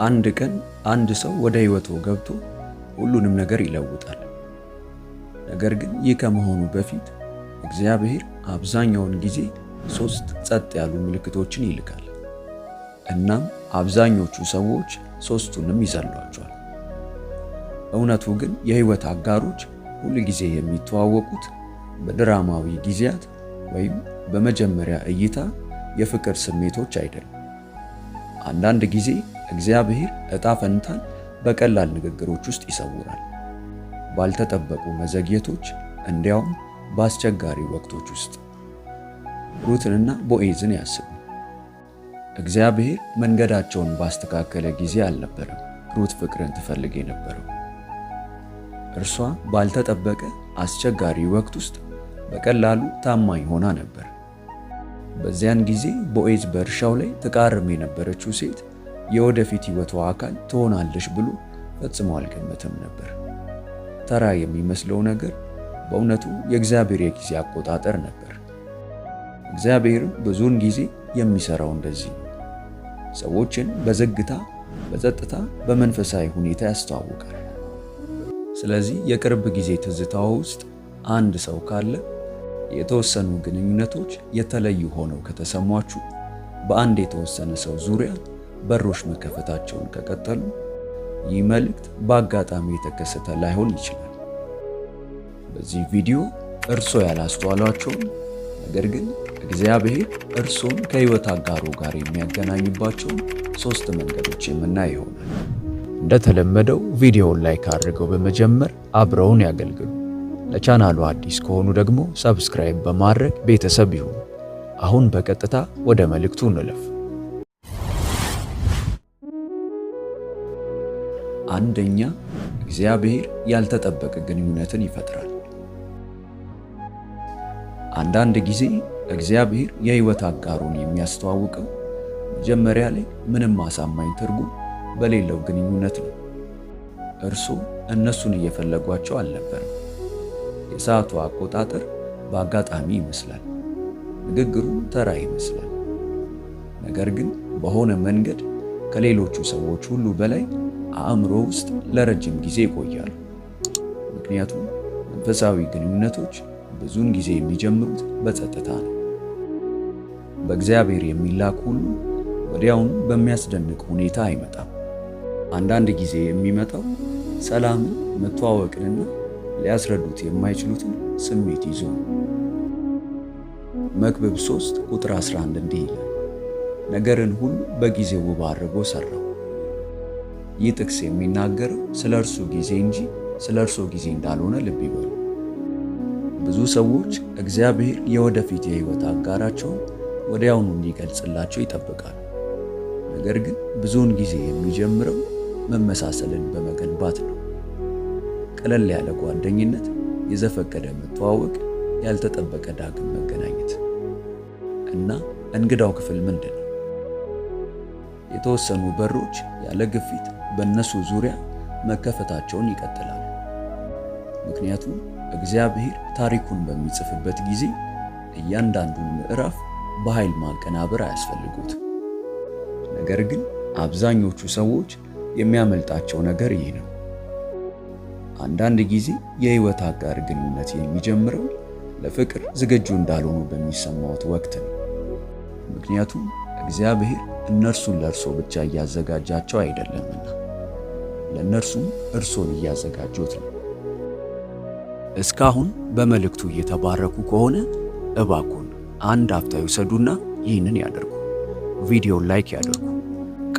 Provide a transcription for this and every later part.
አንድ ቀን አንድ ሰው ወደ ህይወቱ ገብቶ ሁሉንም ነገር ይለውጣል። ነገር ግን ይህ ከመሆኑ በፊት እግዚአብሔር አብዛኛውን ጊዜ 3 ጸጥ ያሉ ምልክቶችን ይልካል። እናም አብዛኞቹ ሰዎች 3ቱንም ይዘሏቸዋል። እውነቱ ግን የህይወት አጋሮች ሁል ጊዜ የሚተዋወቁት በድራማዊ ጊዜያት ወይም በመጀመሪያ እይታ የፍቅር ስሜቶች አይደለም። አንዳንድ ጊዜ እግዚአብሔር ዕጣ ፈንታን በቀላል ንግግሮች ውስጥ ይሰውራል፣ ባልተጠበቁ መዘግየቶች፣ እንዲያውም በአስቸጋሪ ወቅቶች ውስጥ። ሩትንና ቦዔዝን ያስቡ። እግዚአብሔር መንገዳቸውን ባስተካከለ ጊዜ አልነበረም ሩት ፍቅርን ትፈልግ የነበረው። እርሷ ባልተጠበቀ አስቸጋሪ ወቅት ውስጥ በቀላሉ ታማኝ ሆና ነበር። በዚያን ጊዜ ቦዔዝ በእርሻው ላይ ተቃርም የነበረችው ሴት የወደፊት ሕይወቷ አካል ትሆናለች ብሎ ፈጽሞ አልገመተም ነበር። ተራ የሚመስለው ነገር በእውነቱ የእግዚአብሔር የጊዜ አቆጣጠር ነበር። እግዚአብሔርም ብዙውን ጊዜ የሚሰራው እንደዚህ ነው። ሰዎችን በዝግታ፣ በጸጥታ፣ በመንፈሳዊ ሁኔታ ያስተዋውቃል። ስለዚህ የቅርብ ጊዜ ትዝታው ውስጥ አንድ ሰው ካለ፣ የተወሰኑ ግንኙነቶች የተለዩ ሆነው ከተሰሟችሁ፣ በአንድ የተወሰነ ሰው ዙሪያ በሮች መከፈታቸውን ከቀጠሉ፣ ይህ መልእክት በአጋጣሚ የተከሰተ ላይሆን ይችላል። በዚህ ቪዲዮ እርሶ ያላስተዋሏቸውን ነገር ግን እግዚአብሔር እርሶን ከሕይወት አጋሩ ጋር የሚያገናኝባቸውን 3 መንገዶች የምናይ ይሆናል። እንደተለመደው ቪዲዮውን ላይክ አድርገው በመጀመር አብረውን ያገልግሉ። ለቻናሉ አዲስ ከሆኑ ደግሞ ሰብስክራይብ በማድረግ ቤተሰብ ይሁኑ። አሁን በቀጥታ ወደ መልእክቱ እንለፍ። አንደኛ፣ እግዚአብሔር ያልተጠበቀ ግንኙነትን ይፈጥራል። አንዳንድ ጊዜ እግዚአብሔር የሕይወት አጋሩን የሚያስተዋውቀው መጀመሪያ ላይ ምንም አሳማኝ ትርጉም በሌለው ግንኙነት ነው። እርሱ እነሱን እየፈለጓቸው አልነበረም። የሰዓቱ አቆጣጠር በአጋጣሚ ይመስላል። ንግግሩ ተራ ይመስላል። ነገር ግን በሆነ መንገድ ከሌሎቹ ሰዎች ሁሉ በላይ አእምሮ ውስጥ ለረጅም ጊዜ ይቆያሉ። ምክንያቱም መንፈሳዊ ግንኙነቶች ብዙውን ጊዜ የሚጀምሩት በጸጥታ ነው። በእግዚአብሔር የሚላክ ሁሉ ወዲያውኑ በሚያስደንቅ ሁኔታ አይመጣም። አንዳንድ ጊዜ የሚመጣው ሰላምን፣ መተዋወቅንና ሊያስረዱት የማይችሉትን ስሜት ይዞ ነው። መክብብ 3 ቁጥር 11 እንዲህ ይላል፣ ነገርን ሁሉ በጊዜው ውብ አድርጎ ሠራው። ይህ ጥቅስ የሚናገረው ስለ እርሱ ጊዜ እንጂ ስለ እርሶ ጊዜ እንዳልሆነ ልብ ይበሉ። ብዙ ሰዎች እግዚአብሔር የወደፊት የሕይወት አጋራቸውን ወዲያውኑ እንዲገልጽላቸው ይጠብቃሉ። ነገር ግን ብዙውን ጊዜ የሚጀምረው መመሳሰልን በመገንባት ነው። ቀለል ያለ ጓደኝነት፣ የዘፈቀደ መተዋወቅ፣ ያልተጠበቀ ዳግም መገናኘት እና እንግዳው ክፍል ምንድን ነው? የተወሰኑ በሮች ያለ ግፊት በእነሱ ዙሪያ መከፈታቸውን ይቀጥላሉ። ምክንያቱም እግዚአብሔር ታሪኩን በሚጽፍበት ጊዜ እያንዳንዱን ምዕራፍ በኃይል ማቀናበር አያስፈልጉትም። ነገር ግን አብዛኞቹ ሰዎች የሚያመልጣቸው ነገር ይህ ነው። አንዳንድ ጊዜ የሕይወት አጋር ግንኙነት የሚጀምረው ለፍቅር ዝግጁ እንዳልሆኑ በሚሰማዎት ወቅት ነው። ምክንያቱም እግዚአብሔር እነርሱን ለእርሶ ብቻ እያዘጋጃቸው አይደለምና ለእነርሱም እርሶን እያዘጋጆት ነው። እስካሁን በመልእክቱ እየተባረኩ ከሆነ እባክዎን አንድ አፍታ ይውሰዱና ይህንን ያደርጉ። ቪዲዮን ላይክ ያደርጉ።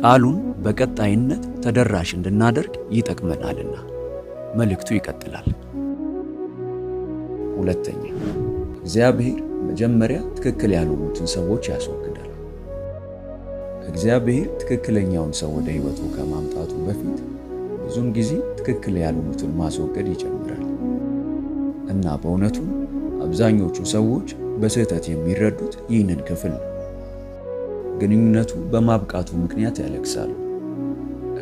ቃሉን በቀጣይነት ተደራሽ እንድናደርግ ይጠቅመናልና። መልእክቱ ይቀጥላል። ሁለተኛ፣ እግዚአብሔር መጀመሪያ ትክክል ያልሆኑትን ሰዎች ያስወግዳል። እግዚአብሔር ትክክለኛውን ሰው ወደ ሕይወቱ ከማምጣቱ በፊት ብዙውን ጊዜ ትክክል ያልሆኑትን ማስወገድ ይጀምራል። እና በእውነቱ አብዛኞቹ ሰዎች በስህተት የሚረዱት ይህንን ክፍል ነው። ግንኙነቱ በማብቃቱ ምክንያት ያለቅሳሉ።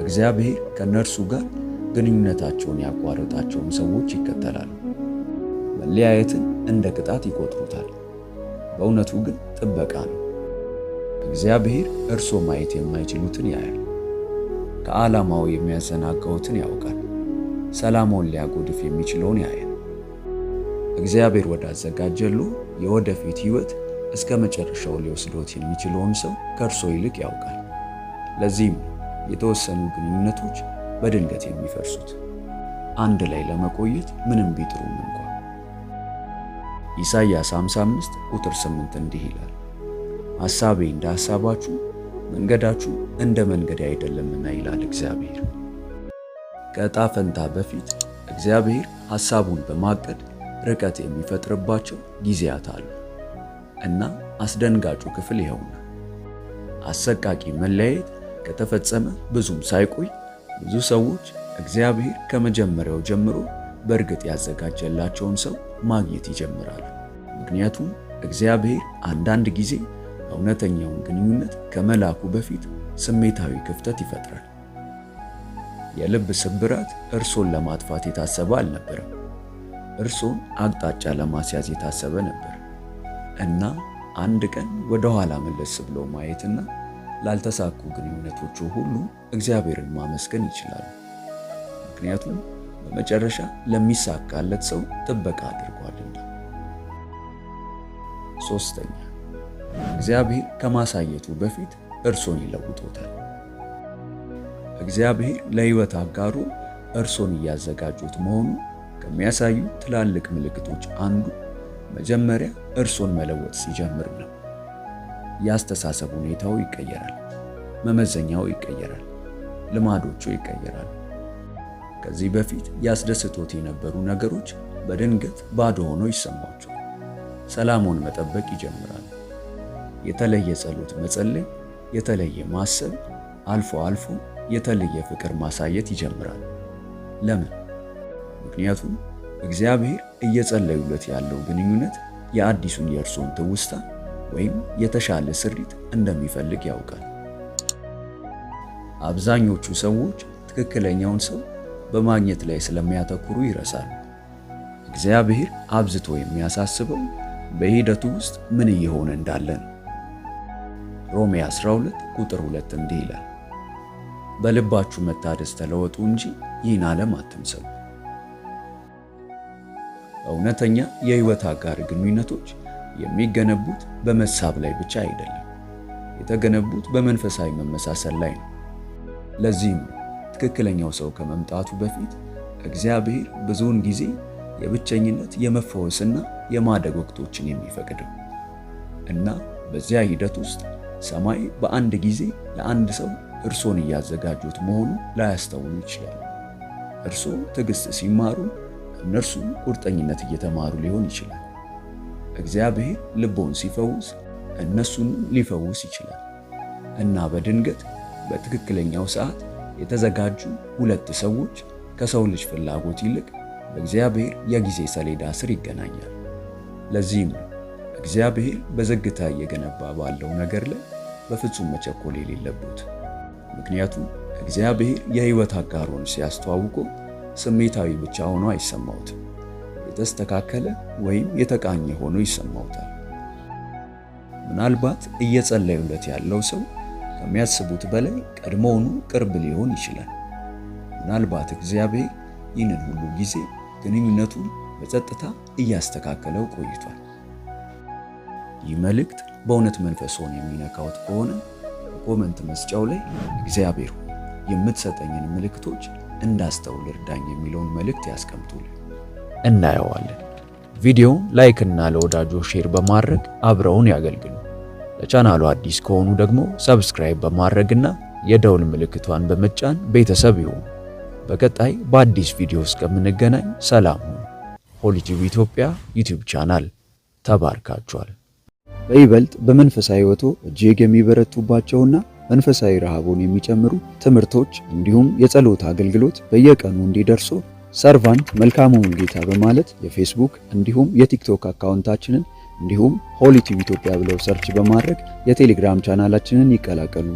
እግዚአብሔር ከነርሱ ጋር ግንኙነታቸውን ያቋረጣቸውን ሰዎች ይከተላሉ። መለያየትን እንደ ቅጣት ይቆጥሩታል። በእውነቱ ግን ጥበቃ ነው። እግዚአብሔር እርሶ ማየት የማይችሉትን ያያል። ከዓላማው የሚያዘናጋውትን ያውቃል። ሰላሙን ሊያጎድፍ የሚችለውን ያያል። እግዚአብሔር ወዳዘጋጀሉ የወደፊት ሕይወት እስከ መጨረሻው ሊወስዶት የሚችለውን ሰው ከእርሶ ይልቅ ያውቃል። ለዚህም የተወሰኑ ግንኙነቶች በድንገት የሚፈርሱት አንድ ላይ ለመቆየት ምንም ቢጥሩም እንኳን። ኢሳይያስ 55 ቁጥር 8 እንዲህ ይላል፣ ሐሳቤ እንደ ሐሳባችሁ መንገዳችሁ እንደ መንገዴ አይደለምና ይላል እግዚአብሔር። ከዕጣ ፈንታ በፊት እግዚአብሔር ሐሳቡን በማቀድ ርቀት የሚፈጥርባቸው ጊዜያት አሉ እና አስደንጋጩ ክፍል ይኸውና። አሰቃቂ መለያየት ከተፈጸመ ብዙም ሳይቆይ ብዙ ሰዎች እግዚአብሔር ከመጀመሪያው ጀምሮ በእርግጥ ያዘጋጀላቸውን ሰው ማግኘት ይጀምራሉ። ምክንያቱም እግዚአብሔር አንዳንድ ጊዜ እውነተኛውን ግንኙነት ከመላኩ በፊት ስሜታዊ ክፍተት ይፈጥራል። የልብ ስብራት እርሶን ለማጥፋት የታሰበ አልነበረም። እርሶን አቅጣጫ ለማስያዝ የታሰበ ነበር እና አንድ ቀን ወደ ኋላ መለስ ብሎ ማየትና ላልተሳኩ ግንኙነቶቹ ሁሉ እግዚአብሔርን ማመስገን ይችላሉ። ምክንያቱም በመጨረሻ ለሚሳካለት ሰው ጥበቃ አድርጓልና። ሶስተኛ፣ እግዚአብሔር ከማሳየቱ በፊት እርሶን ይለውጦታል። እግዚአብሔር ለሕይወት አጋሩ እርሶን እያዘጋጁት መሆኑ ከሚያሳዩ ትላልቅ ምልክቶች አንዱ መጀመሪያ እርሶን መለወጥ ሲጀምር ነው። የአስተሳሰብ ሁኔታው ይቀየራል፣ መመዘኛው ይቀየራል፣ ልማዶቹ ይቀየራሉ። ከዚህ በፊት ያስደስቶት የነበሩ ነገሮች በድንገት ባዶ ሆኖ ይሰማቸዋል። ሰላሙን መጠበቅ ይጀምራሉ። የተለየ ጸሎት መጸለይ፣ የተለየ ማሰብ፣ አልፎ አልፎ የተለየ ፍቅር ማሳየት ይጀምራሉ። ለምን? ምክንያቱም እግዚአብሔር እየጸለዩለት ያለው ግንኙነት የአዲሱን የእርሶን ትውስታ ወይም የተሻለ ስሪት እንደሚፈልግ ያውቃል። አብዛኞቹ ሰዎች ትክክለኛውን ሰው በማግኘት ላይ ስለሚያተኩሩ ይረሳሉ። እግዚአብሔር አብዝቶ የሚያሳስበው በሂደቱ ውስጥ ምን እየሆነ እንዳለ ነው። ሮሜ 12 ቁጥር 2 እንዲህ ይላል፣ በልባችሁ መታደስ ተለወጡ እንጂ ይህን ዓለም አትምሰሉ። እውነተኛ የሕይወት አጋር ግንኙነቶች የሚገነቡት በመሳብ ላይ ብቻ አይደለም፣ የተገነቡት በመንፈሳዊ መመሳሰል ላይ ነው። ለዚህም ትክክለኛው ሰው ከመምጣቱ በፊት እግዚአብሔር ብዙውን ጊዜ የብቸኝነት የመፈወስና የማደግ ወቅቶችን የሚፈቅደው እና በዚያ ሂደት ውስጥ ሰማይ በአንድ ጊዜ ለአንድ ሰው እርሶን እያዘጋጁት መሆኑ ላያስተውሉ ይችላሉ። እርሶ ትዕግስት ሲማሩ፣ እነርሱ ቁርጠኝነት እየተማሩ ሊሆን ይችላል። እግዚአብሔር ልቦን ሲፈውስ፣ እነሱን ሊፈውስ ይችላል እና በድንገት በትክክለኛው ሰዓት የተዘጋጁ ሁለት ሰዎች ከሰው ልጅ ፍላጎት ይልቅ በእግዚአብሔር የጊዜ ሰሌዳ ስር ይገናኛል። ለዚህም ነው እግዚአብሔር በዝግታ እየገነባ ባለው ነገር ላይ በፍጹም መቸኮል የሌለበት። ምክንያቱም እግዚአብሔር የሕይወት አጋሩን ሲያስተዋውቆ ስሜታዊ ብቻ ሆኖ አይሰማውትም፣ የተስተካከለ ወይም የተቃኘ ሆኖ ይሰማውታል። ምናልባት እየጸለዩለት ያለው ሰው ከሚያስቡት በላይ ቀድሞውኑ ቅርብ ሊሆን ይችላል። ምናልባት እግዚአብሔር ይህንን ሁሉ ጊዜ ግንኙነቱን በጸጥታ እያስተካከለው ቆይቷል። ይህ መልእክት በእውነት መንፈስዎን የሚነካዎት ከሆነ በኮመንት መስጫው ላይ እግዚአብሔር ሆይ የምትሰጠኝን ምልክቶች እንዳስተውል እርዳኝ የሚለውን መልእክት ያስቀምጡልን፣ እናየዋለን። ቪዲዮውን ላይክ እና ለወዳጆ ሼር በማድረግ አብረውን ያገልግሉ። ለቻናሉ አዲስ ከሆኑ ደግሞ ሰብስክራይብ በማድረግና የደውል ምልክቷን በመጫን ቤተሰብ ይሁኑ። በቀጣይ በአዲስ ቪዲዮ እስከምንገናኝ ሰላም ሁኑ። ሆሊቲዩብ ኢትዮጵያ ዩቲዩብ ቻናል ተባርካችኋል። በይበልጥ በመንፈሳዊ ሕይወቶ እጅግ የሚበረቱባቸውና መንፈሳዊ ረሃቦን የሚጨምሩ ትምህርቶች እንዲሁም የጸሎት አገልግሎት በየቀኑ እንዲደርሱ ሰርቫንት መልካሙን ጌታ በማለት የፌስቡክ እንዲሁም የቲክቶክ አካውንታችንን እንዲሁም ሆሊቲዩብ ኢትዮጵያ ብለው ሰርች በማድረግ የቴሌግራም ቻናላችንን ይቀላቀሉ።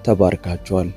ተባርካችኋል።